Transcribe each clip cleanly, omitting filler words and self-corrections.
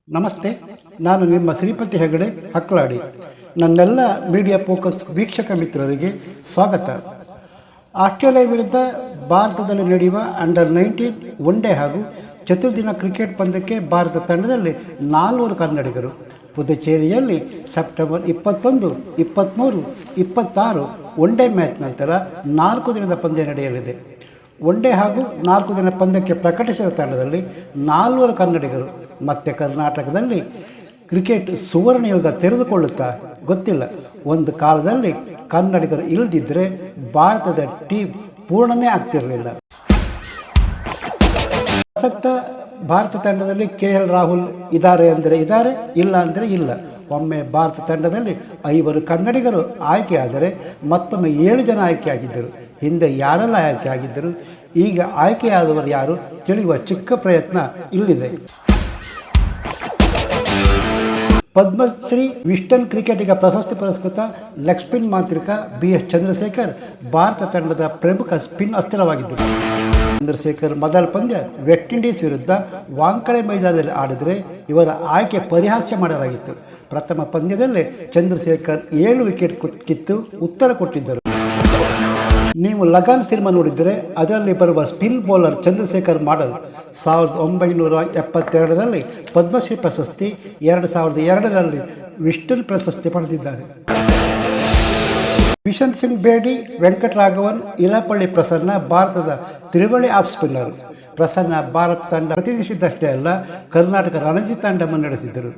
ನಮಸ್ತೆ, ನಾನು ನಿಮ್ಮ ಶ್ರೀಪತಿ ಹೆಗಡೆ ಹಕ್ಲಾಡಿ. ನನ್ನೆಲ್ಲ ಮೀಡಿಯಾ ಫೋಕಸ್ ವೀಕ್ಷಕ ಮಿತ್ರರಿಗೆ ಸ್ವಾಗತ. ಆಸ್ಟ್ರೇಲಿಯಾ ವಿರುದ್ಧ ಭಾರತದಲ್ಲಿ ನಡೆಯುವ ಅಂಡರ್-19 ಒನ್-ಡೇ ಹಾಗೂ ಚತುರ್ದಿನ ಕ್ರಿಕೆಟ್ ಪಂದ್ಯಕ್ಕೆ ಭಾರತ ತಂಡದಲ್ಲಿ 4 ಕನ್ನಡಿಗರು. ಪುದುಚೇರಿಯಲ್ಲಿ ಸೆಪ್ಟೆಂಬರ್ 21, 23, 26 ಒನ್-ಡೇ ಮ್ಯಾಚ್ ನಂತರ 4 ದಿನದ ಪಂದ್ಯ ನಡೆಯಲಿದೆ. ಒನ್-ಡೇ ಹಾಗೂ 4 ದಿನ ಪಂದ್ಯಕ್ಕೆ ಪ್ರಕಟಿಸಿದ ತಂಡದಲ್ಲಿ 4 ಕನ್ನಡಿಗರು. ಮತ್ತೆ ಕರ್ನಾಟಕದಲ್ಲಿ ಕ್ರಿಕೆಟ್ ಸುವರ್ಣಯುಗ ತೆರೆದುಕೊಳ್ಳುತ್ತಾ ಗೊತ್ತಿಲ್ಲ. ಒಂದು ಕಾಲದಲ್ಲಿ ಕನ್ನಡಿಗರು ಇಲ್ಲದಿದ್ದರೆ ಭಾರತದ ಟೀಮ್ ಪೂರ್ಣನೇ ಆಗ್ತಿರಲಿಲ್ಲ. ಪ್ರಸಕ್ತ ಭಾರತ ತಂಡದಲ್ಲಿ KL ರಾಹುಲ್ ಇದ್ದಾರೆ ಅಂದರೆ ಇದ್ದಾರೆ, ಇಲ್ಲ ಅಂದರೆ ಇಲ್ಲ. ಒಮ್ಮೆ ಭಾರತ ತಂಡದಲ್ಲಿ 5 ಕನ್ನಡಿಗರು ಆಯ್ಕೆಯಾದರೆ ಮತ್ತೊಮ್ಮೆ 7 ಜನ ಆಯ್ಕೆಯಾಗಿದ್ದರು. ಹಿಂದೆ ಯಾರೆಲ್ಲ ಆಯ್ಕೆಯಾಗಿದ್ದರು, ಈಗ ಆಯ್ಕೆಯಾದವರು ಯಾರು ತಿಳಿಯುವ ಚಿಕ್ಕ ಪ್ರಯತ್ನ ಇಲ್ಲಿದೆ. ಪದ್ಮಶ್ರೀ ವಿಸ್ಟನ್ ಕ್ರಿಕೆಟಿಗ ಪ್ರಶಸ್ತಿ ಪುರಸ್ಕೃತ ಲೆಗ್ ಸ್ಪಿನ್ ಮಾಂತ್ರಿಕ BS ಚಂದ್ರಶೇಖರ್ ಭಾರತ ತಂಡದ ಪ್ರಮುಖ ಸ್ಪಿನ್ ಅಸ್ಥಿರವಾಗಿದ್ದರು. ಚಂದ್ರಶೇಖರ್ ಮೊದಲ ಪಂದ್ಯ ವೆಸ್ಟ್ ಇಂಡೀಸ್ ವಿರುದ್ಧ ವಾಂಕಡೆ ಮೈದಾನದಲ್ಲಿ ಆಡಿದರೆ ಇವರ ಆಯ್ಕೆ ಪರಿಹಾಸ್ಯ ಮಾಡಲಾಗಿತ್ತು. ಪ್ರಥಮ ಪಂದ್ಯದಲ್ಲೇ ಚಂದ್ರಶೇಖರ್ 7 ವಿಕೆಟ್ ಕಿತ್ತು ಉತ್ತರ ಕೊಟ್ಟಿದ್ದರು. ನೀವು ಲಗಾನ್ ಸಿನಿಮಾ ನೋಡಿದ್ದರೆ ಅದರಲ್ಲಿ ಬರುವ ಸ್ಪಿನ್ ಬೌಲರ್ ಚಂದ್ರಶೇಖರ್ ಮಾಡಲ್ 1972ರಲ್ಲಿ ಪದ್ಮಶ್ರೀ ಪ್ರಶಸ್ತಿ, 2002ರಲ್ಲಿ ವಿಸ್ಟನ್ ಪ್ರಶಸ್ತಿ ಪಡೆದಿದ್ದಾರೆ. ಬಿಷನ್ ಸಿಂಗ್ ಬೇಡಿ, ವೆಂಕಟರಾಘವನ್, ಇರಾಪಳ್ಳಿ ಪ್ರಸನ್ನ ಭಾರತದ ತ್ರಿವಳಿ ಆಫ್ ಸ್ಪಿನ್ನರ್. ಪ್ರಸನ್ನ ಭಾರತ ತಂಡ ಪ್ರತಿನಿಧಿಸಿದ್ದಷ್ಟೇ ಅಲ್ಲ, ಕರ್ನಾಟಕ ರಣಜಿ ತಂಡ ಮುನ್ನಡೆಸಿದ್ದರು.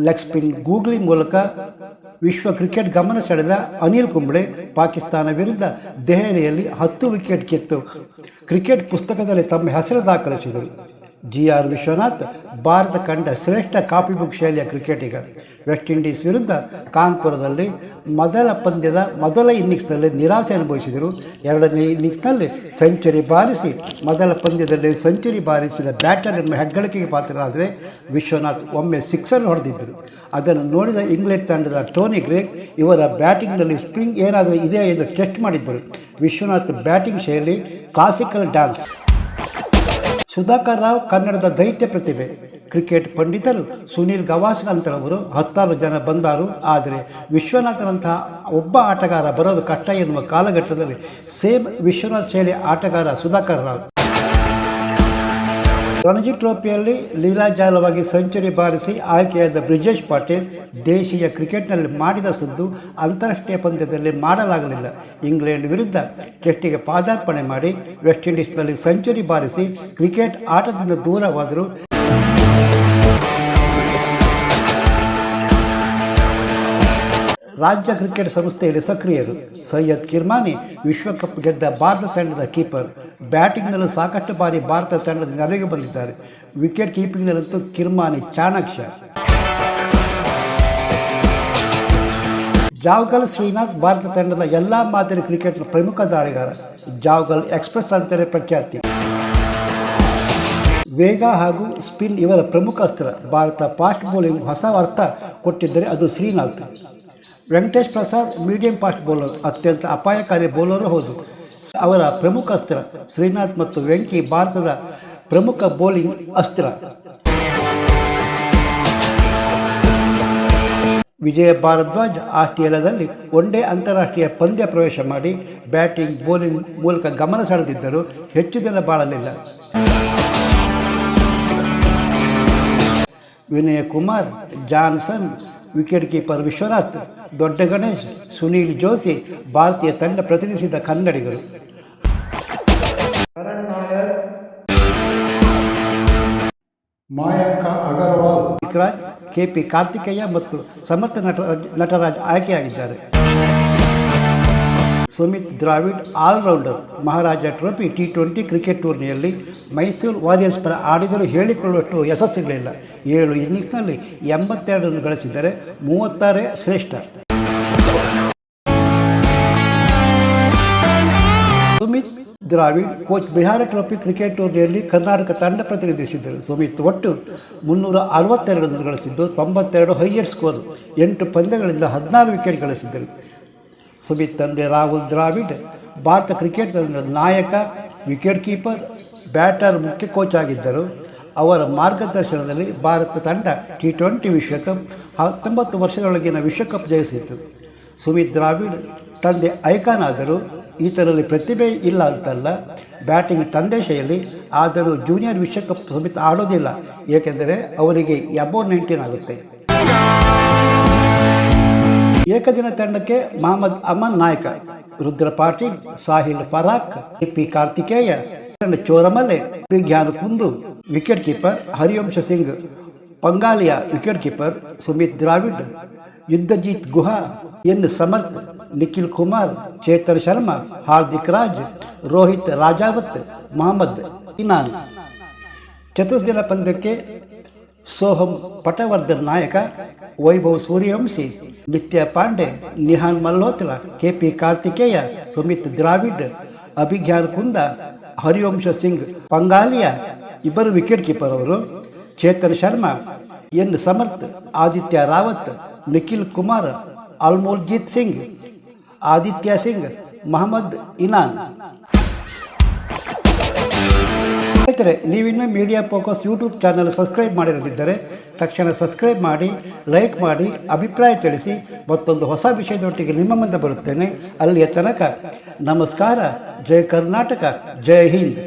ಲೆಗ್ ಸ್ಪಿನ್ ಗೂಗ್ಲಿ ಮೂಲಕ ವಿಶ್ವ ಕ್ರಿಕೆಟ್ ಗಮನ ಸೆಳೆದ ಅನಿಲ್ ಕುಂಬ್ಳೆ ಪಾಕಿಸ್ತಾನ ವಿರುದ್ಧ ದೆಹಲಿಯಲ್ಲಿ 10 ವಿಕೆಟ್ ಕಿತ್ತು ಕ್ರಿಕೆಟ್ ಪುಸ್ತಕದಲ್ಲಿ ತಮ್ಮ ಹೆಸರು ದಾಖಲಿಸಿದರು. GR ವಿಶ್ವನಾಥ್ ಭಾರತ ಕಂಡ ಶ್ರೇಷ್ಠ ಕಾಪಿ ಬುಕ್ ಶೈಲಿಯ ಕ್ರಿಕೆಟಿಗ. ವೆಸ್ಟ್ ಇಂಡೀಸ್ ವಿರುದ್ಧ ಕಾನ್ಪುರದಲ್ಲಿ ಮೊದಲ ಪಂದ್ಯದ ಮೊದಲ ಇನ್ನಿಂಗ್ಸ್ನಲ್ಲಿ ನಿರಾಸೆ ಅನುಭವಿಸಿದರು. ಎರಡನೇ ಇನ್ನಿಂಗ್ಸ್ನಲ್ಲಿ ಸೆಂಚುರಿ ಬಾರಿಸಿ ಮೊದಲ ಪಂದ್ಯದಲ್ಲಿ ಸೆಂಚುರಿ ಬಾರಿಸಿದ ಬ್ಯಾಟರ್ ಎಂಬ ಹೆಗ್ಗಳಿಕೆಗೆ ಪಾತ್ರರಾದರೆ ವಿಶ್ವನಾಥ್ ಒಮ್ಮೆ ಸಿಕ್ಸರ್ ಹೊಡೆದಿದ್ದರು. ಅದನ್ನು ನೋಡಿದ ಇಂಗ್ಲೆಂಡ್ ತಂಡದ ಟೋನಿ ಗ್ರೇಗ್ ಇವರ ಬ್ಯಾಟಿಂಗ್ನಲ್ಲಿ ಸ್ಪ್ರಿಂಗ್ ಏನಾದರೂ ಇದೆಯಾ ಎಂದು ಟೆಸ್ಟ್ ಮಾಡಿದ್ದರು. ವಿಶ್ವನಾಥ್ ಬ್ಯಾಟಿಂಗ್ ಶೈಲಿ ಕ್ಲಾಸಿಕಲ್ ಡ್ಯಾನ್ಸ್. ಸುಧಾಕರ್ ರಾವ್ ಕನ್ನಡದ ದೈತ್ಯ ಪ್ರತಿಭೆ. ಕ್ರಿಕೆಟ್ ಪಂಡಿತರು ಸುನೀಲ್ ಗವಾಸ್ಕರ್ ಅವರು 10 ಜನ ಬಂದರು. ಆದರೆ ವಿಶ್ವನಾಥನಂತಹ ಒಬ್ಬ ಆಟಗಾರ ಬರೋದು ಕಷ್ಟ ಎನ್ನುವ ಕಾಲಘಟ್ಟದಲ್ಲಿ ಸೇಮ್ ವಿಶ್ವನಾಥ್ ಶೈಲಿ ಆಟಗಾರ ಸುಧಾಕರ್ ರಾವ್. ರಣಜಿ ಟ್ರೋಫಿಯಲ್ಲಿ ಲೀಲಾಜಾಲವಾಗಿ ಸೆಂಚುರಿ ಬಾರಿಸಿ ಆಯ್ಕೆಯಾದ ಬ್ರಿಜೇಶ್ ಪಾಟೀಲ್ ದೇಶೀಯ ಕ್ರಿಕೆಟ್ನಲ್ಲಿ ಮಾಡಿದ ಸುದ್ದು ಅಂತಾರಾಷ್ಟ್ರೀಯ ಪಂದ್ಯದಲ್ಲಿ ಮಾಡಲಾಗಲಿಲ್ಲ. ಇಂಗ್ಲೆಂಡ್ ವಿರುದ್ಧ ಟೆಸ್ಟಿಗೆ ಪಾದಾರ್ಪಣೆ ಮಾಡಿ ವೆಸ್ಟ್ ಇಂಡೀಸ್ನಲ್ಲಿ ಸೆಂಚುರಿ ಬಾರಿಸಿ ಕ್ರಿಕೆಟ್ ಆಟದಿಂದ ದೂರವಾದರು. ರಾಜ್ಯ ಕ್ರಿಕೆಟ್ ಸಂಸ್ಥೆಯಲ್ಲಿ ಸಕ್ರಿಯರು. ಸೈಯದ್ ಕಿರ್ಮಾನಿ ವಿಶ್ವಕಪ್ ಗೆದ್ದ ಭಾರತ ತಂಡದ ಕೀಪರ್. ಬ್ಯಾಟಿಂಗ್ನಲ್ಲೂ ಸಾಕಷ್ಟು ಬಾರಿ ಭಾರತ ತಂಡದ ನೆಲೆಗೆ ಬಂದಿದ್ದಾರೆ. ವಿಕೆಟ್ ಕೀಪಿಂಗ್ನಲ್ಲಂತೂ ಕಿರ್ಮಾನಿ ಚಾಣಾಕ್ಷ. ಜಾವ್ಗಲ್ ಶ್ರೀನಾಥ್ ಭಾರತ ತಂಡದ ಎಲ್ಲ ಮಾದರಿ ಕ್ರಿಕೆಟ್ನ ಪ್ರಮುಖ ದಾಳಿಗಾರ. ಜಾವ್ಗಲ್ ಎಕ್ಸ್ಪ್ರೆಸ್ ಅಂತಲೇ ಪ್ರಖ್ಯಾತಿ. ವೇಗ ಹಾಗೂ ಸ್ಪಿನ್ ಇವರ ಪ್ರಮುಖ ಅಸ್ತ್ರ. ಭಾರತ ಫಾಸ್ಟ್ ಬೌಲಿಂಗ್ ಹೊಸ ಅರ್ಥ ಕೊಟ್ಟಿದ್ದರೆ ಅದು Srinath. Venkatesh Prasad medium fast bowler, ಅತ್ಯಂತ ಅಪಾಯಕಾರಿ ಬೌಲರೂ ಹೌದು. ಅವರ ಪ್ರಮುಖ ಅಸ್ತ್ರ. ಶ್ರೀನಾಥ್ ಮತ್ತು ವೆಂಕಿ ಭಾರತದ ಪ್ರಮುಖ ಬೌಲಿಂಗ್ ಅಸ್ತ್ರ. ವಿಜಯ ಭಾರದ್ವಾಜ್ ಆಸ್ಟ್ರೇಲಿಯಾದಲ್ಲಿ ಒನ್-ಡೇ ಅಂತಾರಾಷ್ಟ್ರೀಯ ಪಂದ್ಯ ಪ್ರವೇಶ ಮಾಡಿ ಬ್ಯಾಟಿಂಗ್ ಬೌಲಿಂಗ್ ಮೂಲಕ ಗಮನ ಸೆಳೆದಿದ್ದರು. ಹೆಚ್ಚು ದಿನ ಬಾಳಲಿಲ್ಲ. Vinay Kumar, Johnson, wicket keeper Vishwanath, Dodda Ganesh, Sunil Joshi ಭಾರತೀಯ ತಂಡ ಪ್ರತಿನಿಧಿಸಿದ ಕನ್ನಡಿಗರು. ಮಾಯಾಂಕ ಅಗರ್ವಾಲ್, ವಿಕ್ರಾಜ್, KP ಕಾರ್ತಿಕೇಯ ಮತ್ತು ಸಮರ್ಥ ನಟರಾಜ್ ಆಯ್ಕೆಯಾಗಿದ್ದಾರೆ. ಸುಮಿತ್ ದ್ರಾವಿಡ್ ಆಲ್ರೌಂಡರ್. ಮಹಾರಾಜ ಟ್ರೋಫಿ T20 ಕ್ರಿಕೆಟ್ ಟೂರ್ನಿಯಲ್ಲಿ ಮೈಸೂರು ವಾರಿಯರ್ಸ್ ಪರ ಆಡಿದರೂ ಹೇಳಿಕೊಳ್ಳುವಷ್ಟು ಯಶಸ್ಸಿರಲಿಲ್ಲ. 7 ಇನ್ನಿಂಗ್ಸ್ನಲ್ಲಿ 82 ರನ್ ಗಳಿಸಿದರೆ 36 ಶ್ರೇಷ್ಠ. ಸುಮಿತ್ ದ್ರಾವಿಡ್ ಕೋಚ್ ಬಿಹಾರ ಟ್ರೋಫಿ ಕ್ರಿಕೆಟ್ ಟೂರ್ನಿಯಲ್ಲಿ ಕರ್ನಾಟಕ ತಂಡ ಪ್ರತಿನಿಧಿಸಿದ್ದರು. ಸುಮಿತ್ ಒಟ್ಟು 362 ರನ್ ಗಳಿಸಿದ್ದು 92 ಹೈಯೆಸ್ಟ್ ಸ್ಕೋರ್, 8 ಪಂದ್ಯಗಳಿಂದ 16 ವಿಕೆಟ್ ಗಳಿಸಿದ್ದರು. ಸುಮಿತ್ ತಂದೆ ರಾಹುಲ್ ದ್ರಾವಿಡ್ ಭಾರತ ಕ್ರಿಕೆಟ್ ತಂಡದ ನಾಯಕ, ವಿಕೆಟ್ ಕೀಪರ್, ಬ್ಯಾಟರ್, ಮುಖ್ಯ ಕೋಚ್ ಆಗಿದ್ದರು. ಅವರ ಮಾರ್ಗದರ್ಶನದಲ್ಲಿ ಭಾರತ ತಂಡ T20 ವಿಶ್ವಕಪ್ 19 ವರ್ಷದೊಳಗಿನ ವಿಶ್ವಕಪ್ ಜಯಿಸಿತು. ಸುಮಿತ್ ದ್ರಾವಿಡ್ ತಂದೆ ಐಕಾನ್ ಆದರೂ ಈತನಲ್ಲಿ ಪ್ರತಿಭೆ ಇಲ್ಲ ಅಂತಲ್ಲ, ಬ್ಯಾಟಿಂಗ್ ತಂದೆ ಶೈಲಿ. ಆದರೂ ಜೂನಿಯರ್ ವಿಶ್ವಕಪ್ ಸುಮಿತ್ ಆಡೋದಿಲ್ಲ, ಏಕೆಂದರೆ ಅವರಿಗೆ ಅಬೌವ್ 19 ಆಗುತ್ತೆ. ಏಕದಿನ ತಂಡಕ್ಕೆ ಮೊಹಮ್ಮದ್ ಅಮನ್ ನಾಯಕ, Rudra Patil, Sahil Farak, P Karthikeya, Choramale, Gyan Kundu wicket keeper, Harivansh Singh Pangalia wicket keeper, Sumit Dravid, Yudhajit Guha, N Samarth, Nikhil Kumar, Chetan Sharma, Hardik Raj, Rohit Rajawat, Mohammed Inan. ಚತುರ್ದಿನ ಪಂದ್ಯಕ್ಕೆ ಸೋಹಂ ಪಟವರ್ಧನ್ ನಾಯಕ, ವೈಭವ್ ಸೂರ್ಯವಂಶಿ, ನಿತ್ಯ ಪಾಂಡೆ, ನಿಹಾನ್ ಮಲ್ಹೋತ್ರಾ, ಕೆಪಿ ಕಾರ್ತಿಕೇಯ, ಸುಮಿತ್ ದ್ರಾವಿಡ್, ಅಭಿಜ್ಞಾನ್ ಕುಂದ, ಹರಿವಂಶ ಸಿಂಗ್ ಪಂಗಾಲಿಯಾ ಇಬ್ಬರು ವಿಕೆಟ್ ಕೀಪರ್ ಅವರು, ಚೇತನ್ ಶರ್ಮಾ, ಎನ್ ಸಮರ್ಥ್, ಆದಿತ್ಯ ರಾವತ್, ನಿಖಿಲ್ ಕುಮಾರ್, ಅಲ್ಮೋಲ್ಜಿತ್ ಸಿಂಗ್, ಆದಿತ್ಯ ಸಿಂಗ್, ಮೊಹಮ್ಮದ್ ಇನಾನ್. ಸ್ನೇಹಿತರೆ, ನೀವಿನ್ನೂ media focus YouTube channel subscribe ಮಾಡಿರದಿದ್ದರೆ ತಕ್ಷಣ ಸಬ್ಸ್ಕ್ರೈಬ್ ಮಾಡಿ, ಲೈಕ್ ಮಾಡಿ, ಅಭಿಪ್ರಾಯ ತಿಳಿಸಿ. ಮತ್ತೊಂದು ಹೊಸ ವಿಷಯದೊಟ್ಟಿಗೆ ನಿಮ್ಮ ಮುಂದೆ ಬರುತ್ತೇನೆ. ಅಲ್ಲಿಯ ತನಕ ನಮಸ್ಕಾರ. ಜೈ ಕರ್ನಾಟಕ, ಜೈ ಹಿಂದ್.